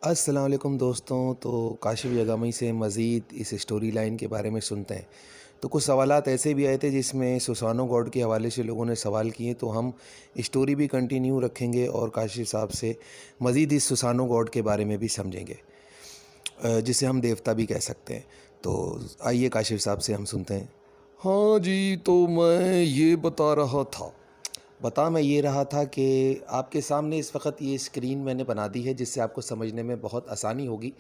अस्सलाम वालेकुम दोस्तों। तो काशिफ़ यगामी से मज़ीद इस स्टोरी लाइन के बारे में सुनते हैं। तो कुछ सवालात ऐसे भी आए थे जिसमें सुसानो गॉड के हवाले से लोगों ने सवाल किए, तो हम स्टोरी भी कंटिन्यू रखेंगे और काशिफ़ साहब से मज़ीद इस सुसानो गॉड के बारे में भी समझेंगे, जिसे हम देवता भी कह सकते हैं। तो आइए काशिफ़ साहब से हम सुनते हैं। हाँ जी, तो मैं ये बता रहा था। मैं ये रहा था कि आपके सामने इस वक्त ये स्क्रीन मैंने बना दी है, जिससे आपको समझने में बहुत आसानी होगी।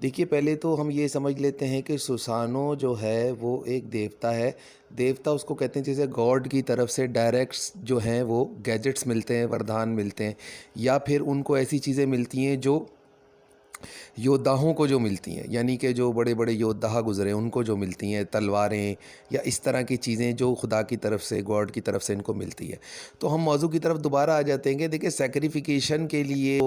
देखिए, पहले तो हम ये समझ लेते हैं कि सुसानो जो है वो एक देवता है। देवता उसको कहते हैं जैसे गॉड की तरफ से डायरेक्ट्स जो हैं वो गैजेट्स मिलते हैं, वरदान मिलते हैं, या फिर उनको ऐसी चीज़ें मिलती हैं जो योद्धाओं को जो मिलती हैं, यानी कि जो बड़े बड़े योद्धा गुजरे उनको जो मिलती हैं, तलवारें या इस तरह की चीज़ें जो खुदा की तरफ से, गॉड की तरफ से इनको मिलती है। तो हम मौजू की तरफ दोबारा आ जाते हैं कि देखिए, सेक्रिफिकेशन के लिए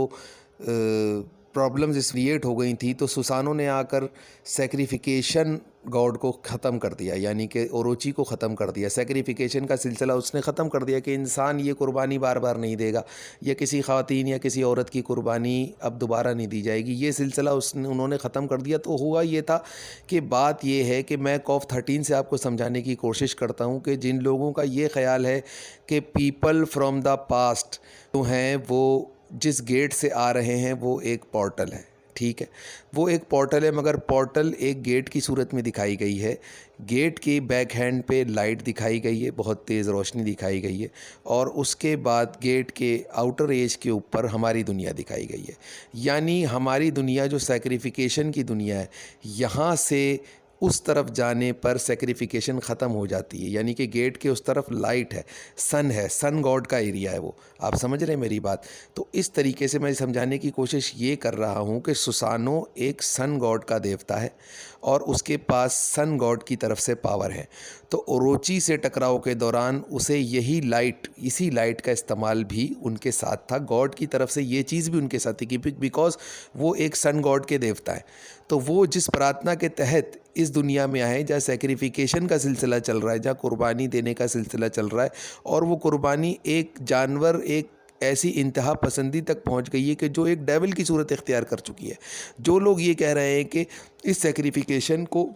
प्रॉब्लम्स क्रिएट हो गई थी, तो सुसानो ने आकर सेक्रिफिकेशन गॉड को ख़त्म कर दिया, यानी कि ओरोची को ख़त्म कर दिया। सेक्रिफिकेशन का सिलसिला उसने ख़त्म कर दिया कि इंसान ये कुर्बानी बार बार नहीं देगा, या किसी ख़वातीन या किसी औरत की कुर्बानी अब दोबारा नहीं दी जाएगी, ये सिलसिला उन्होंने ख़त्म कर दिया। तो हुआ ये था कि बात ये है कि मैं कॉफ 13 से आपको समझाने की कोशिश करता हूँ कि जिन लोगों का ये ख़्याल है कि पीपल फ्रॉम द पास्ट जो हैं वो जिस गेट से आ रहे हैं वो एक पोर्टल है, ठीक है, वो एक पोर्टल है, मगर पोर्टल एक गेट की सूरत में दिखाई गई है। गेट के बैक हैंड पे लाइट दिखाई गई है, बहुत तेज़ रोशनी दिखाई गई है, और उसके बाद गेट के आउटर एज के ऊपर हमारी दुनिया दिखाई गई है। यानी हमारी दुनिया जो सेक्रिफिकेशन की दुनिया है, यहाँ से उस तरफ जाने पर सेक्रिफिकेशन ख़त्म हो जाती है। यानी कि गेट के उस तरफ लाइट है, सन है, सन गॉड का एरिया है वो। आप समझ रहे हैं मेरी बात? तो इस तरीके से मैं समझाने की कोशिश ये कर रहा हूँ कि सुसानो एक सन गॉड का देवता है और उसके पास सन गॉड की तरफ से पावर है। तो ओरोची से टकराव के दौरान उसे यही लाइट, इसी लाइट का इस्तेमाल भी उनके साथ था, गॉड की तरफ से ये चीज़ भी उनके साथ थी कि बिकॉज वो एक सन गॉड के देवता है। तो वो जिस प्रार्थना के तहत इस दुनिया में आए, जहाँ सेक्रिफिकेशन का सिलसिला चल रहा है, जहाँ कुर्बानी देने का सिलसिला चल रहा है, और वो कुर्बानी एक जानवर, एक ऐसी इंतहा पसंदी तक पहुंच गई है कि जो एक डेविल की सूरत इख्तियार कर चुकी है। जो लोग ये कह रहे हैं कि इस सेक्रिफिकेशन को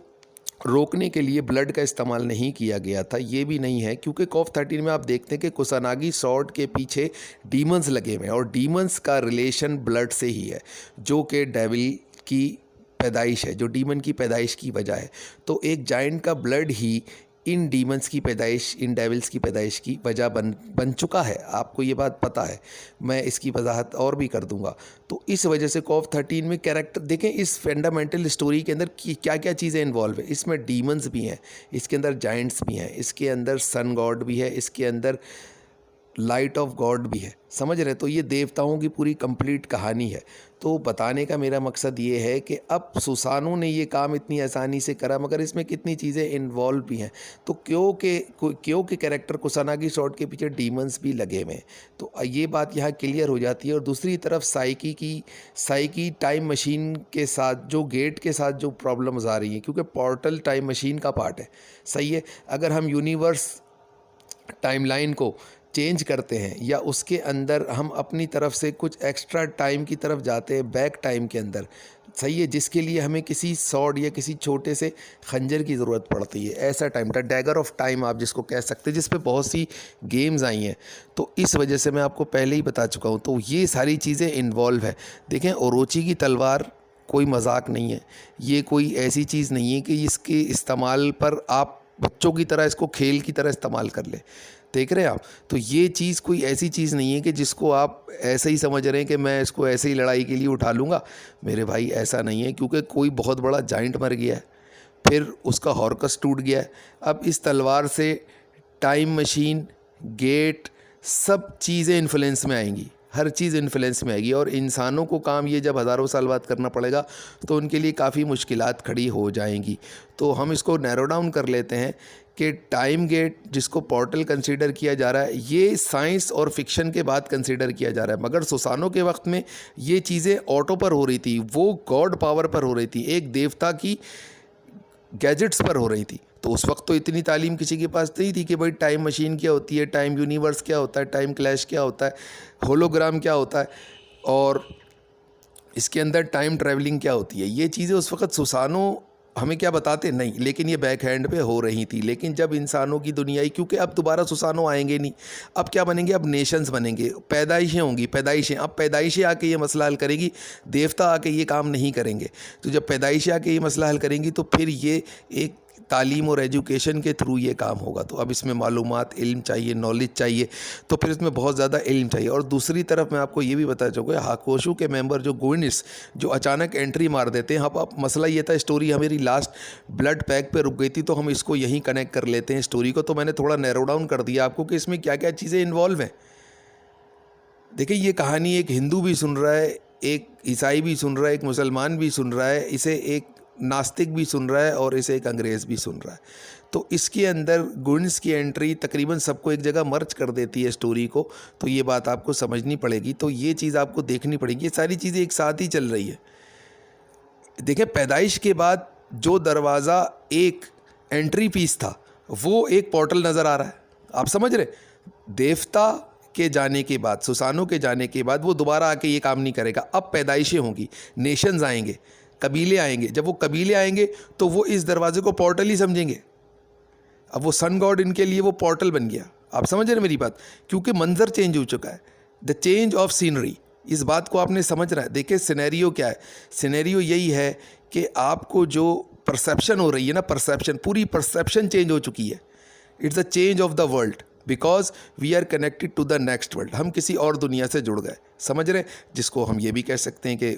रोकने के लिए ब्लड का इस्तेमाल नहीं किया गया था, ये भी नहीं है, क्योंकि कॉफ 13 में आप देखते हैं कि कुसानागी सॉर्ड के पीछे डीमंस लगे हुए हैं, और डीमंस का रिलेशन ब्लड से ही है, जो कि डेविल की पैदाइश है, जो डीमन की पैदाइश की वजह है। तो एक जाइंट का ब्लड ही इन डीमंस की पैदाइश, इन डेविल्स की पैदाइश की वजह बन चुका है। आपको ये बात पता है, मैं इसकी वजाहत और भी कर दूंगा। तो इस वजह से कॉफ 13 में कैरेक्टर देखें, इस फंडामेंटल स्टोरी के अंदर क्या क्या चीज़ें इन्वॉल्व है। इसमें डीमंस भी हैं, इसके अंदर जाइंट्स भी हैं, इसके अंदर सन गॉड भी है, इसके अंदर लाइट ऑफ गॉड भी है। समझ रहे? तो ये देवताओं की पूरी कंप्लीट कहानी है। तो बताने का मेरा मकसद ये है कि अब सुसानो ने ये काम इतनी आसानी से करा, मगर इसमें कितनी चीज़ें इन्वॉल्व भी हैं। तो क्योंकि कैरेक्टर कुसानागी शॉट के पीछे डीमंस भी लगे हुए हैं, तो ये बात यहाँ क्लियर हो जाती है। और दूसरी तरफ साइकी टाइम मशीन के साथ, जो गेट के साथ जो प्रॉब्लम्स आ रही हैं, क्योंकि पोर्टल टाइम मशीन का पार्ट है, सही है। अगर हम यूनिवर्स टाइमलाइन को चेंज करते हैं, या उसके अंदर हम अपनी तरफ से कुछ एक्स्ट्रा टाइम की तरफ जाते हैं, बैक टाइम के अंदर, सही है, जिसके लिए हमें किसी सॉर्ड या किसी छोटे से खंजर की ज़रूरत पड़ती है। ऐसा टाइम था, डैगर ऑफ टाइम आप जिसको कह सकते हैं, जिस पे बहुत सी गेम्स आई हैं। तो इस वजह से मैं आपको पहले ही बता चुका हूँ, तो ये सारी चीज़ें इन्वॉल्व है। देखें, ओरोची की तलवार कोई मजाक नहीं है, ये कोई ऐसी चीज़ नहीं है कि इसके इस्तेमाल पर आप बच्चों की तरह इसको खेल की तरह इस्तेमाल कर ले। देख रहे हैं आप? तो ये चीज़ कोई ऐसी चीज़ नहीं है कि जिसको आप ऐसे ही समझ रहे हैं कि मैं इसको ऐसे ही लड़ाई के लिए उठा लूँगा। मेरे भाई, ऐसा नहीं है, क्योंकि कोई बहुत बड़ा जाइंट मर गया है, फिर उसका हॉर्कस टूट गया है। अब इस तलवार से टाइम मशीन, गेट, सब चीज़ें इन्फ्लुएंस में आएंगी, हर चीज़ इन्फ्लुएंस में आएगी। और इंसानों को काम ये जब हज़ारों साल बाद करना पड़ेगा, तो उनके लिए काफ़ी मुश्किलात खड़ी हो जाएंगी। तो हम इसको नैरो डाउन कर लेते हैं कि टाइम गेट, जिसको पोर्टल कंसीडर किया जा रहा है, ये साइंस और फिक्शन के बाद कंसीडर किया जा रहा है, मगर सुसानो के वक्त में ये चीज़ें ऑटो पर हो रही थी, वो गॉड पावर पर हो रही थी, एक देवता की गैजेट्स पर हो रही थी। तो उस वक्त तो इतनी तालीम किसी के पास नहीं थी कि भाई टाइम मशीन क्या होती है, टाइम यूनिवर्स क्या होता है, टाइम क्लैश क्या होता है, होलोग्राम क्या होता है, और इसके अंदर टाइम ट्रैवलिंग क्या होती है, ये चीज़ें उस वक्त सुसानो हमें क्या बताते नहीं, लेकिन ये बैक हैंड पे हो रही थी। लेकिन जब इंसानों की दुनिया आई, क्योंकि अब दोबारा सुसानो आएंगे नहीं, अब क्या बनेंगे, अब नेशंस बनेंगे, पैदाइशें होंगी, पैदाइशें, अब पैदाइशें आके ये मसला हल करेगी, देवता आके ये काम नहीं करेंगे। तो जब पैदाइशें आके ये मसला हल करेंगी तो फिर ये एक तालीम और एजुकेशन के थ्रू ये काम होगा। तो अब इसमें मालूमात, इल्म चाहिए, नॉलेज चाहिए, तो फिर इसमें बहुत ज़्यादा इल्म चाहिए। और दूसरी तरफ मैं आपको ये भी बता चुका है, हाकोशू के मेंबर जो गोइनिस जो अचानक एंट्री मार देते हैं। अब मसला ये था, स्टोरी हमारी लास्ट ब्लड पैक पे रुक गई थी, तो हम इसको यहीं कनेक्ट कर लेते हैं स्टोरी को। तो मैंने थोड़ा नैरो डाउन कर दिया आपको कि इसमें क्या क्या चीज़ें इन्वॉल्व हैं। देखिए, ये कहानी एक हिंदू भी सुन रहा है, एक ईसाई भी सुन रहा है, एक मुसलमान भी सुन रहा है, इसे एक नास्तिक भी सुन रहा है और इसे एक अंग्रेज़ भी सुन रहा है। तो इसके अंदर गुइन्स की एंट्री तकरीबन सबको एक जगह मर्ज कर देती है स्टोरी को। तो ये बात आपको समझनी पड़ेगी, तो ये चीज़ आपको देखनी पड़ेगी। ये सारी चीज़ें एक साथ ही चल रही है। देखिए, पैदाइश के बाद जो दरवाज़ा एक एंट्री पीस था, वो एक पोर्टल नज़र आ रहा है। आप समझ रहे, देवता के जाने के बाद, सुसानो के जाने के बाद वो दोबारा आके ये काम नहीं करेगा। अब पैदाइशें होंगी, नेशंस आएंगे, कबीले आएंगे। जब वो कबीले आएंगे तो वो इस दरवाजे को पोर्टल ही समझेंगे। अब वो सन गॉड इनके लिए वो पोर्टल बन गया। आप समझ रहे हैं मेरी बात, क्योंकि मंजर चेंज हो चुका है, द चेंज ऑफ सीनरी। इस बात को आपने समझ रहा है। देखिए, सिनेरियो क्या है, सिनेरियो यही है कि आपको जो परसेप्शन हो रही है ना, परसेप्शन, पूरी परसेप्शन चेंज हो चुकी है। It's the change of the world, because we are connected to the next world. हम किसी और दुनिया से जुड़ गए, समझ रहे हैं, जिसको हम ये भी कह सकते हैं कि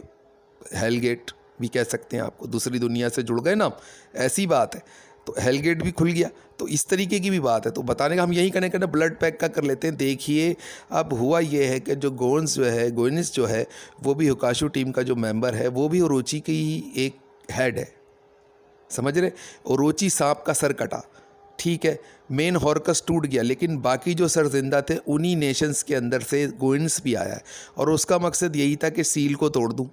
हेल गेट भी कह सकते हैं। आपको दूसरी दुनिया से जुड़ गए ना, ऐसी बात है। तो हेल गेट भी खुल गया, तो इस तरीके की भी बात है। तो बताने का हम यही कनेक्ट करना, ब्लड पैक का कर लेते हैं। देखिए, अब हुआ ये है कि जो गोइनिस जो है वो भी हुकाशू टीम का जो मेंबर है, वो भी ओरोची की ही एक हेड है, समझ रहे। ओरोची सांप का सर कटा, ठीक है, मेन हॉर्कस टूट गया, लेकिन बाकी जो सर जिंदा थे, उन्हीं नेशंस के अंदर से गोइन्स भी आया है। और उसका मकसद यही था कि सील को तोड़ दूं,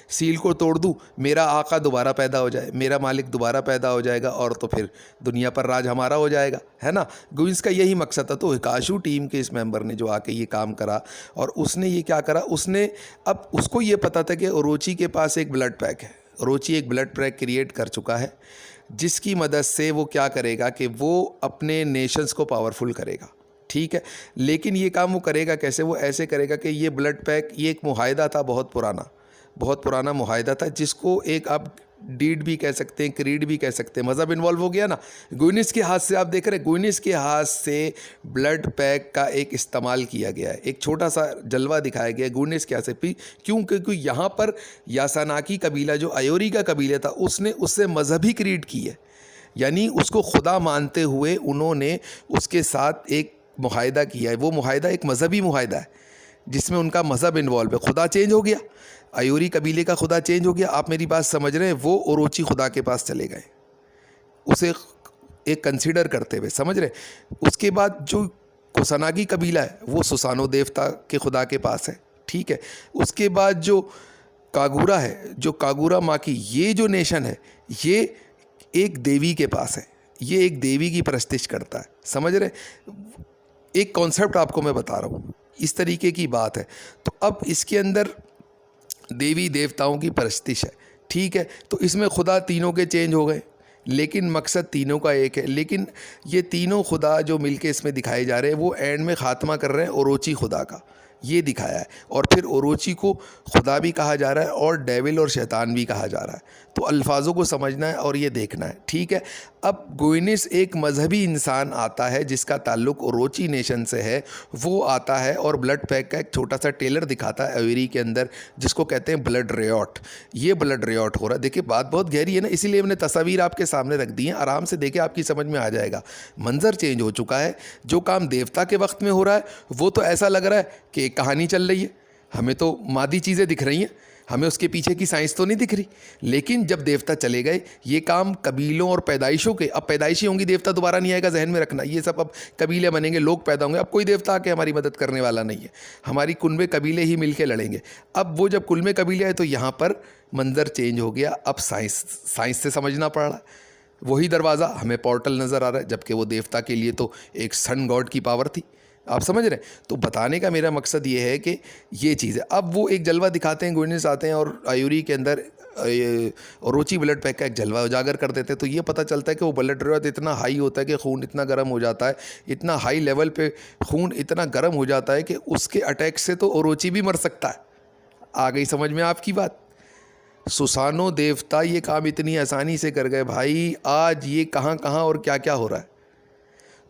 सील को तोड़ दूं, मेरा आका दोबारा पैदा हो जाए, मेरा मालिक दोबारा पैदा हो जाएगा, और तो फिर दुनिया पर राज हमारा हो जाएगा, है ना। गोइन्स का यही मकसद था। तो हिकाशू टीम के इस मेंबर ने जो आके ये काम करा, और उसने ये क्या करा, उसने, अब उसको ये पता था कि ओरोची के पास एक ब्लड पैक है। ओरोची एक ब्लड पैक क्रिएट कर चुका है, जिसकी मदद से वो क्या करेगा कि वो अपने नेशंस को पावरफुल करेगा, ठीक है। लेकिन ये काम वो करेगा कैसे, वो ऐसे करेगा कि ये ब्लड पैक, ये एक मुआहदा था, बहुत पुराना मुआहदा था, जिसको एक आप डीड भी कह सकते हैं, क्रीड भी कह सकते हैं, मज़हब इन्वॉल्व हो गया ना। गोइनिस के हाथ से आप देख रहे हैं, गोइनिस के हाथ से ब्लड पैक का एक इस्तेमाल किया गया है, एक छोटा सा जलवा दिखाया गया है गोइनिस के हाथ से। क्यों, क्योंकि यहाँ पर यासानाकी कबीला, जो आयोरी का कबीला था, उसने उससे मजहबी क्रीड की है, यानी उसको खुदा मानते हुए उन्होंने उसके साथ एक मुआहदा किया है। वो मुआहदा एक मजहबी मुआहदा है, जिसमें उनका मज़हब इन्वॉल्व है। खुदा चेंज हो गया, आयोरी कबीले का खुदा चेंज हो गया। आप मेरी बात समझ रहे हैं, वो ओरोची खुदा के पास चले गए, उसे एक कंसीडर करते हुए, समझ रहे। उसके बाद जो कुसानागी कबीला है, वो सुसानो देवता के खुदा के पास है, ठीक है। उसके बाद जो कागुरा है, जो कागुरा माकी, ये जो नेशन है, ये एक देवी के पास है, ये एक देवी की परस्तिश करता है, समझ रहे। एक कॉन्सेप्ट आपको मैं बता रहा हूँ, इस तरीके की बात है। तो अब इसके अंदर देवी देवताओं की परस्तिश है, ठीक है। तो इसमें खुदा तीनों के चेंज हो गए, लेकिन मकसद तीनों का एक है। लेकिन ये तीनों खुदा जो मिलके इसमें दिखाए जा रहे हैं, वो एंड में ख़ात्मा कर रहे हैं ओरोची खुदा का, ये दिखाया है। और फिर ओरोची को खुदा भी कहा जा रहा है और डेविल और शैतान भी कहा जा रहा है। तो अल्फाजों को समझना है और ये देखना है, ठीक है। अब गोइनिस एक मजहबी इंसान आता है जिसका ताल्लुक ओरोची नेशन से है, वो आता है और ब्लड पैक का एक छोटा सा टेलर दिखाता है अवेरी के अंदर, जिसको कहते हैं ब्लड रियॉट। ये ब्लड रियॉट हो रहा है। देखिए, बात बहुत गहरी है ना, इसीलिए मैंने तस्वीर आपके सामने रख दी है, आराम से देखे, आपकी समझ में आ जाएगा। मंजर चेंज हो चुका है। जो काम देवता के वक्त में हो रहा है, वो तो ऐसा लग रहा है कि एक कहानी चल रही है, हमें तो मादी चीज़ें दिख रही हैं, हमें उसके पीछे की साइंस तो नहीं दिख रही। लेकिन जब देवता चले गए, ये काम कबीलों और पैदाइशों के, अब पैदाइशी होंगी, देवता दोबारा नहीं आएगा, जहन में रखना। ये सब अब कबीले बनेंगे, लोग पैदा होंगे, अब कोई देवता आके हमारी मदद करने वाला नहीं है, हमारी कुनबे कबीले ही मिलके लड़ेंगे। अब वो जब कुनबे कबीले आए, तो यहाँ पर मंजर चेंज हो गया। अब साइंस से समझना पड़ रहा है। वही दरवाज़ा, हमें पोर्टल नज़र आ रहा है, जबकि वो देवता के लिए तो एक सन गॉड की पावर थी, आप समझ रहे हैं? तो बताने का मेरा मकसद ये है कि ये चीज़ है। अब वो एक जलवा दिखाते हैं, गुइनिस आते हैं और आयूरी के अंदर ओरोची ब्लड पैक का एक जलवा उजागर कर देते हैं। तो ये पता चलता है कि वो ब्लड रेट इतना हाई होता है कि खून इतना गर्म हो जाता है, इतना हाई लेवल पे खून इतना गर्म हो जाता है कि उसके अटैक से तो ओरोची भी मर सकता है। आ गई समझ में आपकी बात? सुसानो देवता ये काम इतनी आसानी से कर गए भाई, आज ये कहाँ कहाँ और क्या क्या हो रहा है।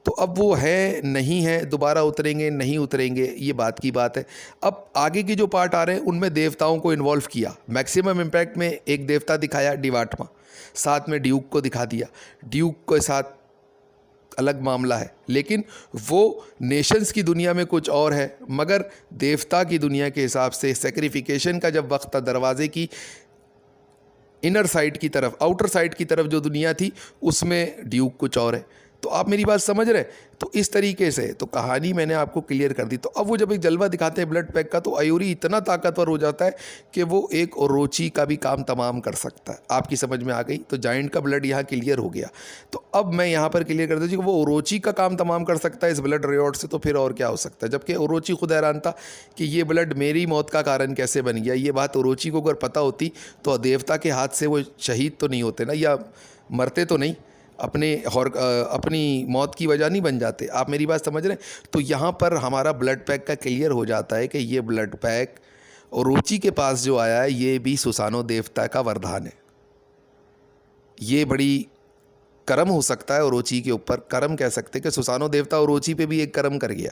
तो अब वो है नहीं है, दोबारा उतरेंगे नहीं उतरेंगे, ये बात की बात है। अब आगे के जो पार्ट आ रहे हैं उनमें देवताओं को इन्वॉल्व किया। मैक्सिमम इम्पैक्ट में एक देवता दिखाया डिवाटमा, साथ में ड्यूक को दिखा दिया। ड्यूक के साथ अलग मामला है, लेकिन वो नेशंस की दुनिया में कुछ और है, मगर देवता की दुनिया के हिसाब से सेक्रिफिकेशन का जब वक्त था, दरवाजे की इनर साइड की तरफ, आउटर साइड की तरफ जो दुनिया थी उसमें ड्यूक कुछ और है। तो आप मेरी बात समझ रहे हैं? तो इस तरीके से तो कहानी मैंने आपको क्लियर कर दी। तो अब वो जब एक जलवा दिखाते हैं ब्लड पैक का, तो आयूरी इतना ताकतवर हो जाता है कि वो एक ओरोची का भी काम तमाम कर सकता है। आपकी समझ में आ गई? तो जाइंट का ब्लड यहाँ क्लियर हो गया। तो अब मैं यहाँ पर क्लियर कर दूँ कि वो ओरोची का काम तमाम कर सकता है इस ब्लड रिवॉर्ड से, तो फिर और क्या हो सकता है। जबकि ओरोची खुद हैरान था कि ये ब्लड मेरी मौत का कारण कैसे बन गया। ये बात ओरोची को अगर पता होती तो देवता के हाथ से वो शहीद तो नहीं होते ना, या मरते तो नहीं, अपनी मौत की वजह नहीं बन जाते। आप मेरी बात समझ रहे हैं? तो यहाँ पर हमारा ब्लड पैक का क्लियर हो जाता है कि ये ब्लड पैक ओरोची के पास जो आया है ये भी सुसानो देवता का वरदान है। ये बड़ी कर्म हो सकता है ओरोची के ऊपर, कर्म कह सकते हैं कि सुसानो देवता ओरोची पे भी एक कर्म कर गया,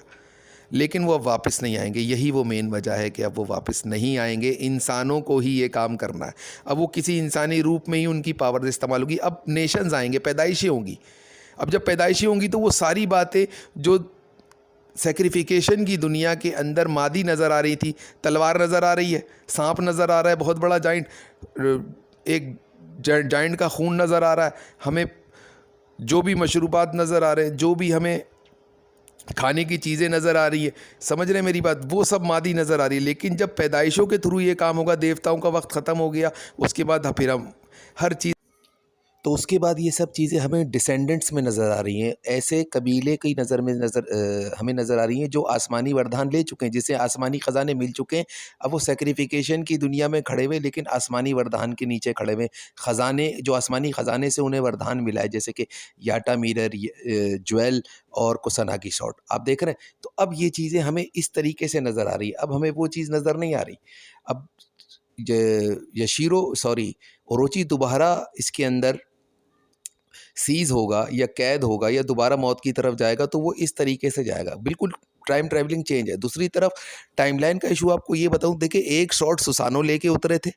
लेकिन वो अब वापस नहीं आएंगे। यही वो मेन वजह है कि अब वो वापस नहीं आएंगे। इंसानों को ही ये काम करना है। अब वो किसी इंसानी रूप में ही उनकी पावर इस्तेमाल होगी। अब नेशंस आएंगे, पैदाइशें होंगी। अब जब पैदाइशें होंगी तो वो सारी बातें जो सेक्रिफिकेशन की दुनिया के अंदर मादी नज़र आ रही थी, तलवार नज़र आ रही है, सांप नज़र आ रहा है, बहुत बड़ा जाइंट, एक जाइंट का खून नज़र आ रहा है, हमें जो भी मशरूबात नज़र आ रहे हैं, जो भी हमें खाने की चीज़ें नज़र आ रही है, समझ रहे हैं मेरी बात, वो सब मादी नज़र आ रही है। लेकिन जब पैदाइशों के थ्रू ये काम होगा, देवताओं का वक्त ख़त्म हो गया, उसके बाद फिर हम हर चीज़, तो उसके बाद ये सब चीज़ें हमें डिसेंडेंट्स में नज़र आ रही हैं। ऐसे कबीले की हमें नज़र आ रही हैं जो आसमानी वरदान ले चुके हैं, जिसे आसमानी ख़जाने मिल चुके हैं। अब वो सेक्रिफिकेशन की दुनिया में खड़े हुए, लेकिन आसमानी वरदान के नीचे खड़े हुए। ख़जाने जो आसमानी ख़जाने से उन्हें वरदान मिला है, जैसे कि याटा मिरर, ज्वेल और कुसनागी शॉट, आप देख रहे हैं। तो अब ये चीज़ें हमें इस तरीके से नज़र आ रही है। अब हमें वो चीज़ नज़र नहीं आ रही। अब ओरोची दोबारा इसके अंदर सीज़ होगा या कैद होगा या दोबारा मौत की तरफ जाएगा, तो वो इस तरीके से जाएगा। बिल्कुल टाइम ट्रैवलिंग चेंज है। दूसरी तरफ टाइमलाइन का इशू आपको ये बताऊं, देखिए एक शॉट सुसानो लेके उतरे थे,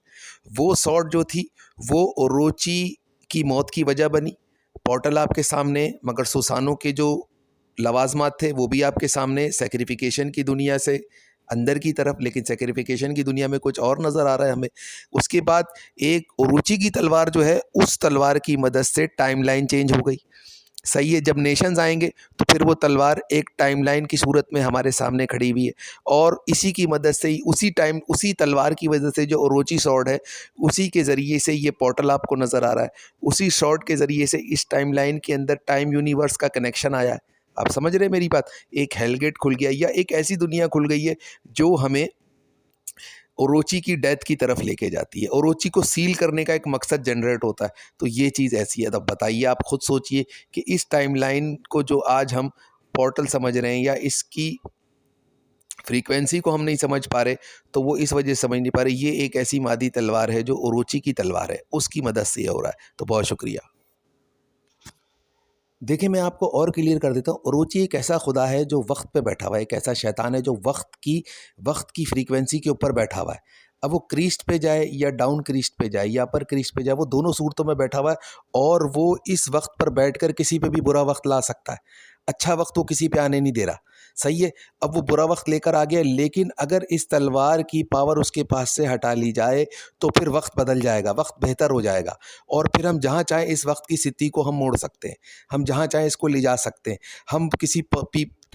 वो शॉट जो थी वो ओरोची की मौत की वजह बनी। पोर्टल आपके सामने, मगर सुसानो के जो लवाजमात थे वो भी आपके सामने, सेक्रिफिकेशन की दुनिया से अंदर की तरफ, लेकिन सेक्रिफिकेशन की दुनिया में कुछ और नज़र आ रहा है हमें। उसके बाद एक ओरोची की तलवार जो है, उस तलवार की मदद से टाइमलाइन चेंज हो गई। सही है, जब नेशंस आएंगे तो फिर वो तलवार एक टाइमलाइन की सूरत में हमारे सामने खड़ी हुई है, और इसी की मदद से ही, उसी तलवार की वजह से जो ओरोची स्वॉर्ड है, उसी के ज़रिए से ये पोर्टल आपको नज़र आ रहा है। उसी स्वॉर्ड के ज़रिए से इस टाइमलाइन के अंदर टाइम यूनिवर्स का कनेक्शन आया है। आप समझ रहे हैं मेरी बात? एक हेलगेट खुल गया, या एक ऐसी दुनिया खुल गई है जो हमें ओरोची की डेथ की तरफ लेके जाती है। ओरोची को सील करने का एक मकसद जनरेट होता है। तो ये चीज़ ऐसी है। तब बताइए, आप खुद सोचिए कि इस टाइमलाइन को जो आज हम पोर्टल समझ रहे हैं, या इसकी फ्रीक्वेंसी को हम नहीं समझ पा रहे, तो वो इस वजह से समझ नहीं पा रहे। ये एक ऐसी मादी तलवार है जो ओरोची की तलवार है, उसकी मदद से ये हो रहा है। तो बहुत शुक्रिया। देखिए, मैं आपको और क्लियर कर देता हूँ। ओरोची एक ऐसा खुदा है जो वक्त पे बैठा हुआ है, एक ऐसा शैतान है जो वक्त की फ्रीक्वेंसी के ऊपर बैठा हुआ है। अब वो क्रीस्ट पे जाए या डाउन क्रीस्ट पे जाए या अपर क्रीस्ट पे जाए, वो दोनों सूरतों में बैठा हुआ है, और वो इस वक्त पर बैठकर किसी पे भी बुरा वक्त ला सकता है। अच्छा वक्त वो किसी पे आने नहीं दे रहा। सही है, अब वो बुरा वक्त लेकर आ गया, लेकिन अगर इस तलवार की पावर उसके पास से हटा ली जाए तो फिर वक्त बदल जाएगा, वक्त बेहतर हो जाएगा, और फिर हम जहाँ चाहें इस वक्त की स्थिति को हम मोड़ सकते हैं, हम जहाँ चाहें इसको ले जा सकते हैं। हम किसी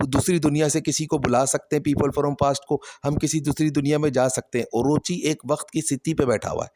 दूसरी दुनिया से किसी को बुला सकते हैं, पीपल फ्रॉम पास्ट को, हम किसी दूसरी दुनिया में जा सकते हैं। ओरोची एक वक्त की स्थिति पे बैठा हुआ है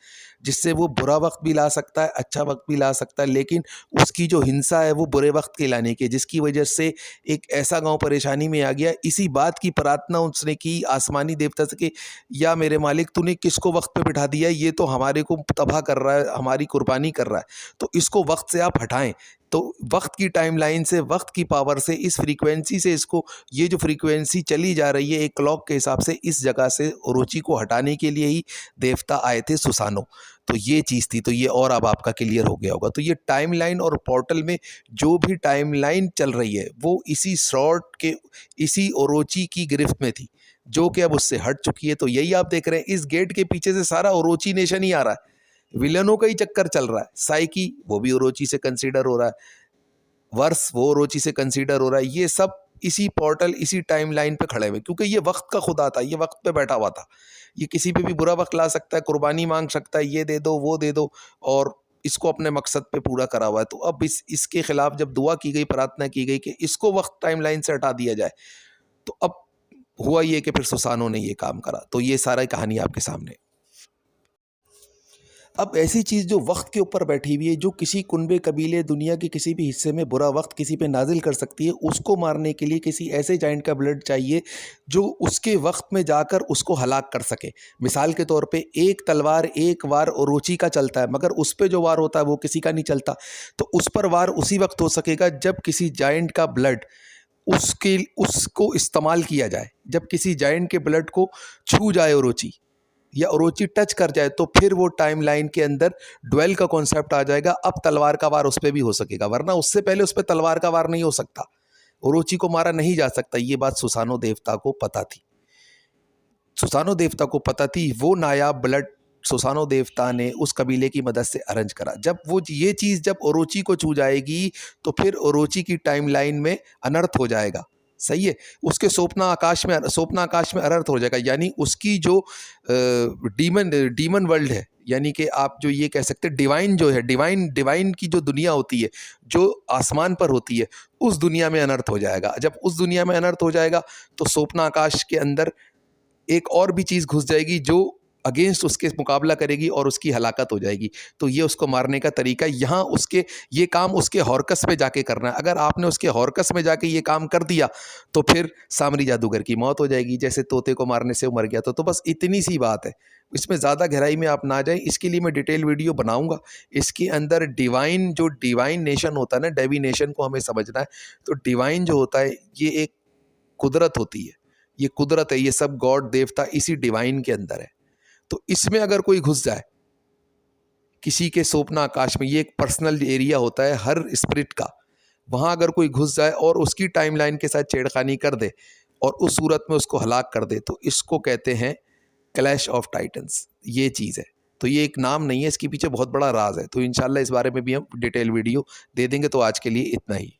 जिससे वो बुरा वक्त भी ला सकता है, अच्छा वक्त भी ला सकता है, लेकिन उसकी जो हिंसा है वो बुरे वक्त के लाने की है, जिसकी वजह से एक ऐसा गांव परेशानी में आ गया। इसी बात की प्रार्थना उसने की आसमानी देवता से कि या मेरे मालिक तूने किसको वक्त पे बिठा दिया है, ये तो हमारे को तबाह कर रहा है, हमारी कुर्बानी कर रहा है, तो इसको वक्त से आप हटाएं। तो वक्त की टाइमलाइन से, वक्त की पावर से, इस फ्रीक्वेंसी से, इसको ये जो फ्रीक्वेंसी चली जा रही है एक क्लॉक के हिसाब से, इस जगह से ओरोची को हटाने के लिए ही देवता आए थे सुसानो। तो ये चीज़ थी, तो ये और अब आपका क्लियर हो गया होगा। तो ये टाइमलाइन और पोर्टल में जो भी टाइमलाइन चल रही है वो इसी शॉर्ट के, इसी ओरोची की गिरफ्त में थी, जो कि अब उससे हट चुकी है। तो यही आप देख रहे हैं, इस गेट के पीछे से सारा ओरोची नेशन ही आ रहा है, विलनों का ही चक्कर चल रहा है। साइकी वो भी ओरोची से कंसीडर हो रहा है, वर्ष वो ओरोची से कंसीडर हो रहा है। ये सब इसी पोर्टल, इसी टाइमलाइन पे खड़े हुए, क्योंकि ये वक्त का खुदा था, ये वक्त पे बैठा हुआ था। ये किसी पे भी बुरा वक्त ला सकता है, कुर्बानी मांग सकता है, ये दे दो वो दे दो, और इसको अपने मकसद पे पूरा करा हुआ है। तो अब इसके खिलाफ जब दुआ की गई, प्रार्थना की गई कि इसको वक्त टाइमलाइन से हटा दिया जाए, तो अब हुआ ये कि फिर सुसानो ने ये काम करा। तो ये सारा कहानी आपके सामने। अब ऐसी चीज़ जो वक्त के ऊपर बैठी हुई है, जो किसी कुनबे कबीले दुनिया के किसी भी हिस्से में बुरा वक्त किसी पे नाजिल कर सकती है, उसको मारने के लिए किसी ऐसे जाइंट का ब्लड चाहिए जो उसके वक्त में जाकर उसको हलाक कर सके। मिसाल के तौर पे एक तलवार एक वार ओरोची का चलता है, मगर उस पे जो वार होता है वो किसी का नहीं चलता। तो उस पर वार उसी वक्त हो सकेगा जब किसी जाइंट का ब्लड उसको इस्तेमाल किया जाए, जब किसी जाइंट के ब्लड को छू जाए ओरोची, या ओरोची टच कर जाए, तो फिर वो टाइमलाइन के अंदर ड्वेल का कॉन्सेप्ट आ जाएगा। अब तलवार का वार उस पर भी हो सकेगा, वरना उससे पहले उस पर तलवार का वार नहीं हो सकता, ओरोची को मारा नहीं जा सकता। ये बात सुसानो देवता को पता थी, सुसानो देवता को पता थी। वो नायाब ब्लड सुसानो देवता ने उस कबीले की मदद से अरेंज करा। जब वो ये चीज़ जब ओरोची को छू जाएगी तो फिर ओरोची की टाइमलाइन में अनर्थ हो जाएगा। सही है, उसके स्वप्न आकाश में अनर्थ हो जाएगा। यानी उसकी जो डीमन वर्ल्ड है, यानी कि आप जो ये कह सकते हैं डिवाइन जो है, डिवाइन की जो दुनिया होती है, जो आसमान पर होती है, उस दुनिया में अनर्थ हो जाएगा। जब उस दुनिया में अनर्थ हो जाएगा तो स्वप्न आकाश के अंदर एक और भी चीज़ घुस जाएगी जो अगेंस्ट उसके मुकाबला करेगी और उसकी हलाकत हो जाएगी। तो ये उसको मारने का तरीका, यहाँ उसके ये काम उसके हॉर्कस पे जाके करना है। अगर आपने उसके हॉर्कस में जाके ये काम कर दिया तो फिर सामरी जादूगर की मौत हो जाएगी, जैसे तोते को मारने से वो मर गया। तो बस इतनी सी बात है, इसमें ज़्यादा गहराई में आप ना जाएं। इसके लिए मैं डिटेल वीडियो बनाऊंगा। इसके अंदर डिवाइन नेशन होता है ना, डेविनेशन को हमें समझना है। तो डिवाइन जो होता है ये एक कुदरत होती है, ये कुदरत है, ये सब गॉड देवता इसी डिवाइन के अंदर है। तो इसमें अगर कोई घुस जाए किसी के स्वप्न आकाश में, ये एक पर्सनल एरिया होता है हर स्पिरिट का, वहाँ अगर कोई घुस जाए और उसकी टाइमलाइन के साथ छेड़खानी कर दे और उस सूरत में उसको हलाक कर दे, तो इसको कहते हैं क्लैश ऑफ टाइटन्स। ये चीज़ है, तो ये एक नाम नहीं है, इसके पीछे बहुत बड़ा राज है। तो इंशाल्लाह इस बारे में भी हम डिटेल वीडियो दे देंगे। तो आज के लिए इतना ही।